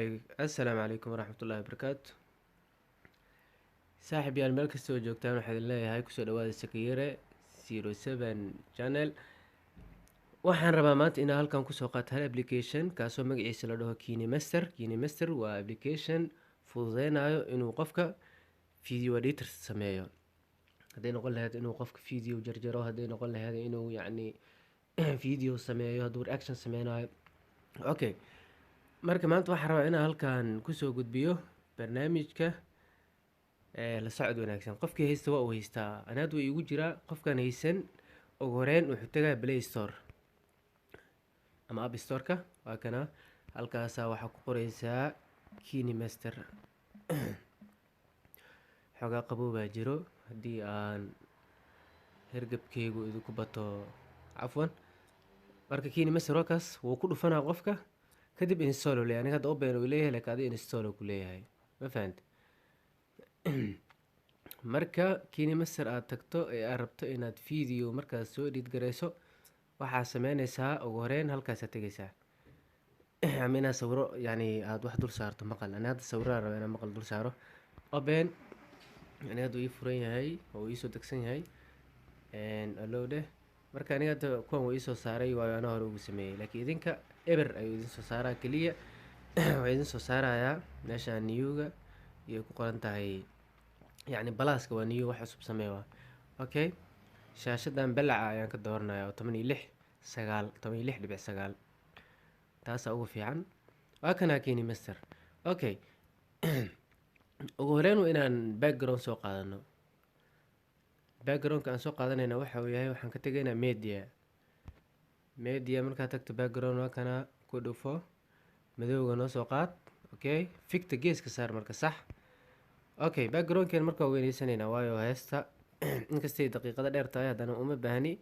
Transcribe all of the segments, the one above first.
assalaamu calaykum waraxmatullaahi wabarakaatu. saaxiib yaal meel kasta oo joogtaan waxaa idin leeyahay kusoo dhawaada Sakiyare 07 channel. Waxaan rabaa maanta inaan halkan kusoo qaato hal application kaasoo magaciisa la dhaho KineMaster. KineMaster waa application fududeynayo inuu qofka video editor sameeyo. hadday noqon lahayd inuu qofka video jarjaro, hadday noqon lahayd inuu video sameeyo, hadduu reaction sameynayo. Okay, marka maanta waxaan rabaa inaan halkan kusoo gudbiyo barnaamijka la socod wanaagsan. qofkii haysta waa uu haystaa, anaad way igu jiraa. qofkan haysan ugu horeyn wuxuu tagaa Play Store ama App Store-ka. waa kana halkaasaa waxaa ku qoreysaa KineMaster. xoogaa qabow baa jiro, haddii aan hergebkeygu idinku bato cafwan. marka KineMaster wakaas wuu ku dhufanaa qofka, kadib install uu leeyahay. aniga hadda open uu leeyahay, laakiin adiga install uu ku leeyahay. ma fahante? marka KineMaster aad tagto ee aad rabto inaad video markaas soo edit gareyso, waxaa sameyneysaa ugu horeyn halkaas aad tegeysaa. ama inaad sawiro aad wax dul saarto maqal. ani hadda sawiraan rabaa inaan maqal dul saaro. open ani hadda uu ii furan yahay oo uu ii soo degsan yahay. allow dheh. marka aniga hadda kuwan wuu ii soo saaray, waayo anaa hore ugu sameeyey, laakiin idinka eber ayuu idin soo saaraa keliya. waxaa idin soo saarayaa meeshaan new-ga iyo ku qoran tahay, balaaska waa new, wax cusub samee waa. okay, shaashadan balaca ayaan ka dooranayaa oo 16.9 taasaa ugu fiican. waa kana KineMaster. okay. ugu horeyn waa inaan background soo qaadano. backgroundka aan soo qaadanayna waxa uu yahay, waxaan ka tegaynaa media. markaad tagto background waa kana ku dhufo madowga noo soo qaad. okay, ficta geeska saar marka sax. okay, backgroundkeen marka waa weyneysanayna, waayo heesta inkastay daqiiqada dheer tahay haddana uma baahni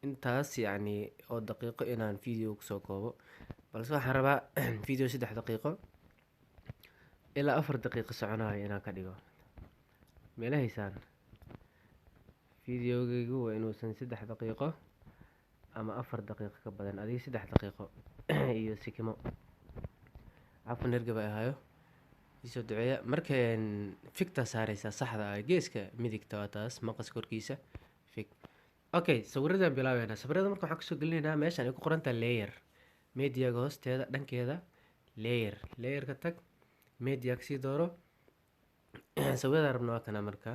intaas oo daqiiqo inaan video kusoo koobo, balse waxaan rabaa video 3 daqiiqo ilaa 4 daqiiqo soconayo inaan ka dhigo. meelahaysaan videogaygu waa inuusan 3 daqiiqo ama 4 daqiiqo ka badan, adiga 3 daqiiqo iyo sikimo. cafan hergaba ahayo isoo duceeya. marka ficta saareysaa saxda ah geeska midigta, waa taas maqas korkiisa fic. okay, sawiradan bilaabeynaa. sawirada marka waxaan kasoo gelinaynaa meeshaan ay ku qorantahay layer. mediaga hoosteeda dhankeeda layerka tag, media kasii dooro. sawiradan rabna waa kana. marka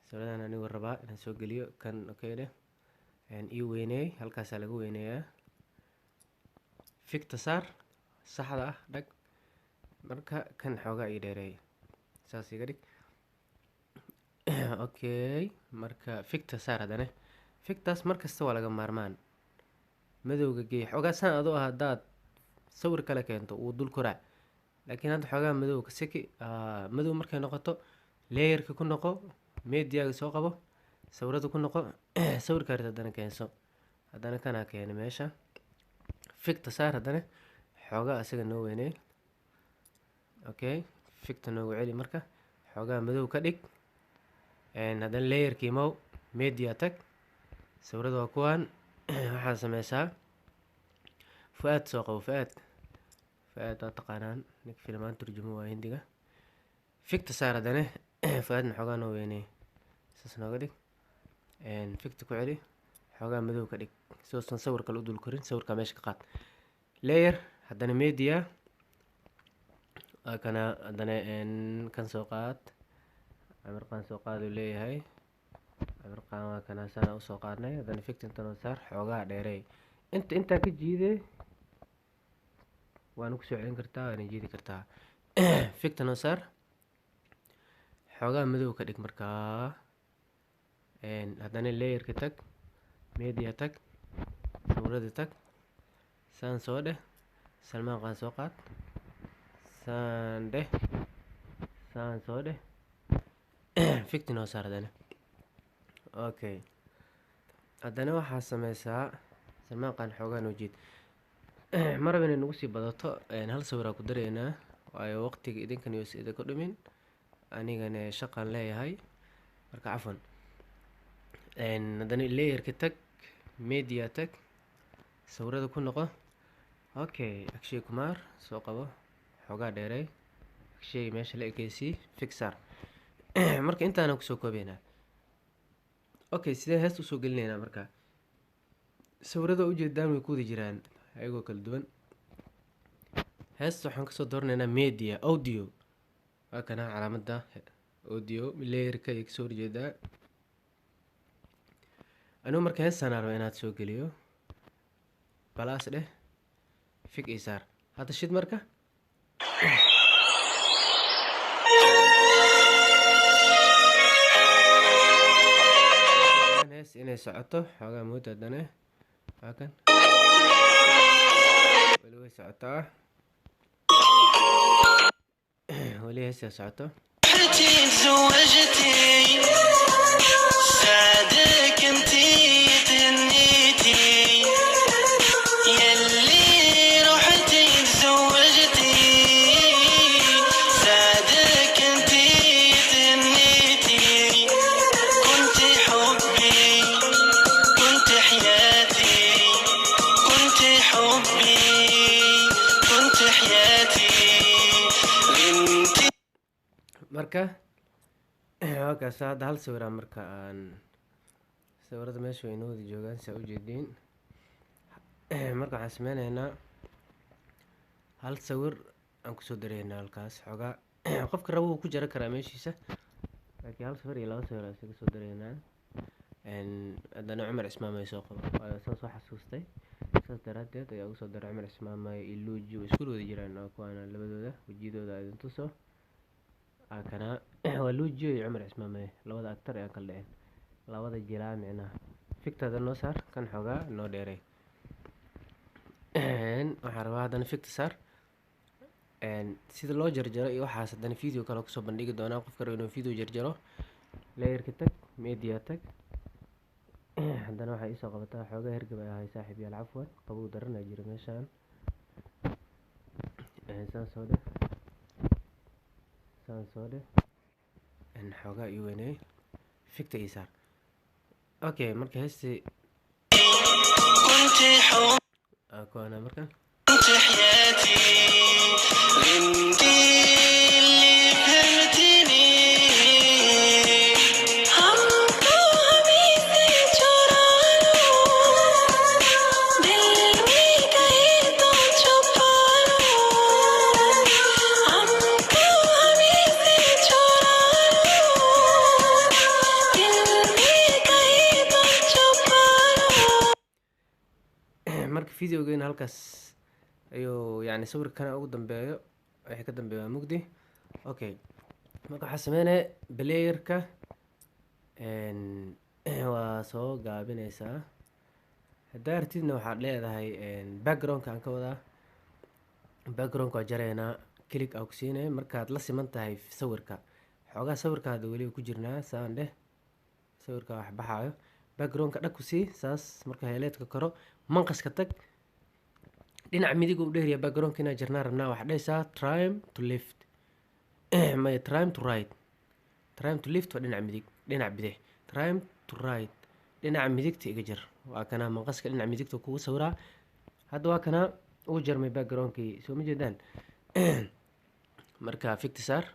sawiradan anigu rabaa inaan soo geliyo kan. okay dheh, ii weyneey, halkaasaa laga weyneeyaa. ficta saar saxda ah dhag. marka kan xoogaa ii dheereey, saas iga dhig. okay, marka ficta saar haddana. fictaas markasta waa laga maarmaan. madowga geey xoogaa saan adoo ah. haddaad sawir kale keento wuu dul koraa, laakiin hadda xoogaa madow ka seki. madow markay noqoto layerka ku noqo, mediaga soo qabo, sawirada ku noqo. sawirka rid haddana keenso, haddana kanaa keena meesha. ficta saar haddana xoogaa isaga noo weyney. okay, ficta noogu celi marka, xoogaa madow ka dhig. haddana layerkii mow, media tag, sawirada waa kuwaan. waxaa sameysaa fuaad soo qabo. fuaad waa taqaanaan, ninka filmaan turjumo waa hindiga. ficta saar haddana fuaadna xoogaa noo weyney, saas nooga dhig. ficta ku celi, xoogaa madow ka dhig soosan sawir kale u dul korin. sawirkaa meesha ka qaad. layer haddana media kana, haddana kan soo qaad. camirqaan soo qaad uu leeyahay. camirqaan waa kana, sana usoo qaadnay. haddana ficta intanoo saar, xoogaa dheereey. intaa ka jiide waana kusoo celin kartaa, waana jiidi kartaa. ficta noo saar, xoogaa madow ka dhig markaa. haddana layerka tag, media tag, sawirada tag, saan soo dheh. salmaan qaan soo qaad, saan dheh, saan soo dheh. ficti noo saar haddana. okay, haddana waxaa sameysaa salmaan qaan xoogaa noo jiid. maraba inay nagu sii badato, hal sawiraa ku dareynaa, waayo waqtiga idinkan iyo si idinku dhimin, anigana shaqaan leeyahay. marka cafwan. haddana layerka tag, media tag, sawirada ku noqo. okay, akshay kumar soo qabo, xoogaa dheerey shay meesha la ekeysii fix saar. Marka intaana kusoo koobeynaa. Okay, sidee heesta usoo gelinaynaa marka? Sawirada ujeedaan way ku wada jiraan ayagoo kala duwan. Heesta waxaan kasoo dooranaynaa media audio. waa kana calaamadda audio layerka ay kasoo horjeedaa. anigu marka heestaan rabo inaad soo geliyo balaas dheh fig ii saar. hadda shid marka hees inay socoto xoogaa mooda haddana waa kan weli way socotaa weli heestaa socoto. سعدك انتي تهنيتي يلي رحتي تزوجتي سعدك انتي تهنيتي كنت حبي كنت حياتي كنت حبي كنت حياتي انتي marka wakaas hadda hal sawiraan marka aan sawirada meesha way inoo wada joogaan saa ujeediin. marka waxaan sameyneynaa hal sawir aan kusoo dareynaa halkaas xoogaa qofka rabo wuu ku jara karaa meeshiisa laakiin hal sawir iyo laba sawir aan isaga soo dareynaa. haddana cumar cismaamay soo qabo waayo saan soo xasuustay saas daraadeed ayaa ugu soo daray cumar cismaamay iluuji way isku wada jiraan oo kuwaana labadooda wejiyadooda idin tuso kana waa luujiyo iyo cumar cismaamay labada actor ee kala dhaceen labada jilaa micnaha fiktada noo saar kan xoogaa noo dheeray. waxaan rabaa haddana fikta saar sida loo jarjaro iyo waxaas haddana video kale kusoo bandhigi doonaa. qofka rabo inuu video jarjaro layerka tag media tag. haddana waxay isoo qabataa xoogaa hergab ay ahay saaxiib yaal cafwan qabow daranaa jira meeshaan saan soo dheh xoogaa ii weyney fikta ii saar. okay marka heestii kuwaana marka كنت حياتي انتي اللي فهمتيني हमको हमें से चुरा लो दिल में कहीं तो छुपा लो हमको हमें से चुरा लो दिल में कहीं तो छुपा लो. marka videogeena halkaas ayuu yani sawirkana ugu dambeeyo wixii ka dambeeya waa mugdi. okay marka waxaa sameynaya playerka waa soo gaabinaysaa. haddaa artidna waxaad leedahay backgroundka aan ka wadaa backgroundka waa jaraynaa click aa ku siinaya markaad la siman tahay sawirka xoogaa sawirka hadda weliba ku jirnaa saan dheh sawirka wax baxaayo backgroundka dhag ku sii saas marka highlightka koro manqaska tag dhinaca midig uu dheeriya backgroundka inaa jarnaa rabnaa waxaa dhehaysaa trim to left may trim to right trim to left waa dhinaca midig dhinaca bidix trim to right dhinaca midigta iga jar waa kanaa manqaska dhinaca midigta kugu sawiraa. hadda waa kanaa uu jarmay backgroundkii soo ma jeedaan. marka fikti saar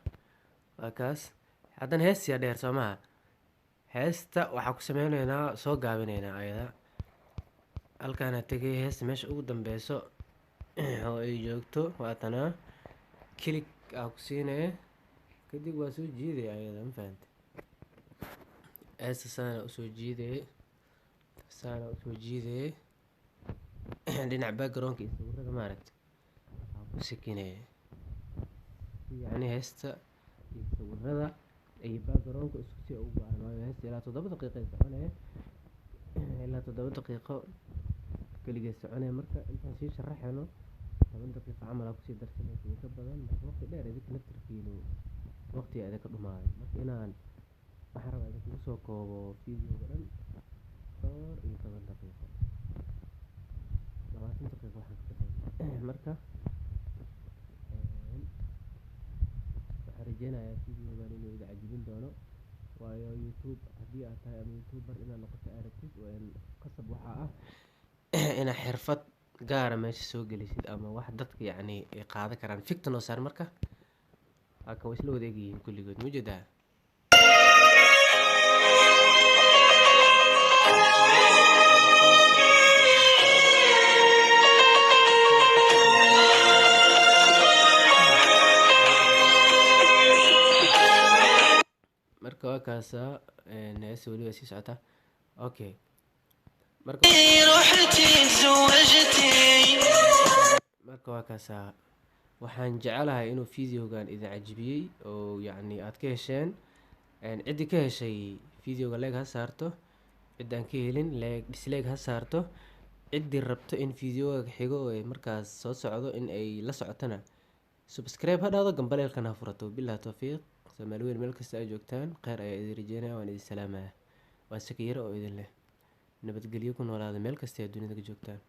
waa kaas. haddana heestiyaa dheer soo maha heesta waxaa ku sameyneynaa soo gaabinaynaa ayada halkaana tegay heesta meesha ugu dambeyso oo ay joogto waatanaa click aa ku siinaya kadib waa soo jiidaya ayada ma fahante heesta saana usoo jiidayay dhinaca backgroundka iyo sawirada maaragta waa ku sikinaya yani heesta iyo sawirada iyo backgroundka isku si ugu go-aan waayo heesta ilaa 7 daqiiqo ay soconaya ilaa 7 daqiiqo keligeed soconaya. marka intaan sii sharaxayno 7 daqiiqo camal aa kusii darsanaysa inka badan marka waqti dheer idinka naftarkiinu waqti idinka dhumaayo. marka inaan waxaan rabaa idinkugu soo koobo videoga dhan 4 iyo 7 daqiiqo 20 daqiiqo waxaan ka bixin. marka waxaan rajeynayaa videogan inuu idin cajibin doono waayo youtube haddii aad tahay ama youtuber inaad noqoto aragtid qasab waxaa ah inaad xirfad gaara meesha soo gelisid ama wax dadka yacni ay qaadan karaan ficta noo saar marka halkan way isla wada egyihiin kulligood ma jeedaa marka waa kaasaa heesa weli waa sii socotaa okay marka waa kaasaa waxaan jecelahay inuu videogan idin cajibiyey oo yacni aad ka hesheen ciddii ka heshay videoga leeg ha saarto ciddaan ka helin disleeg ha saarto ciddii rabto in videoga xigo oo markaas soo socdo in ay la socotana subscribe ha dhahdo gambaleelkan ha furato billahi tawfiiq soomaali weyn meel kasta ay joogtaan kheyr ayaa idin rajeynaya waan idin salaamaya waa sakiyaro oo idin leh nabadgelyo ku noolaada meel kasta ee dunida ka joogtaan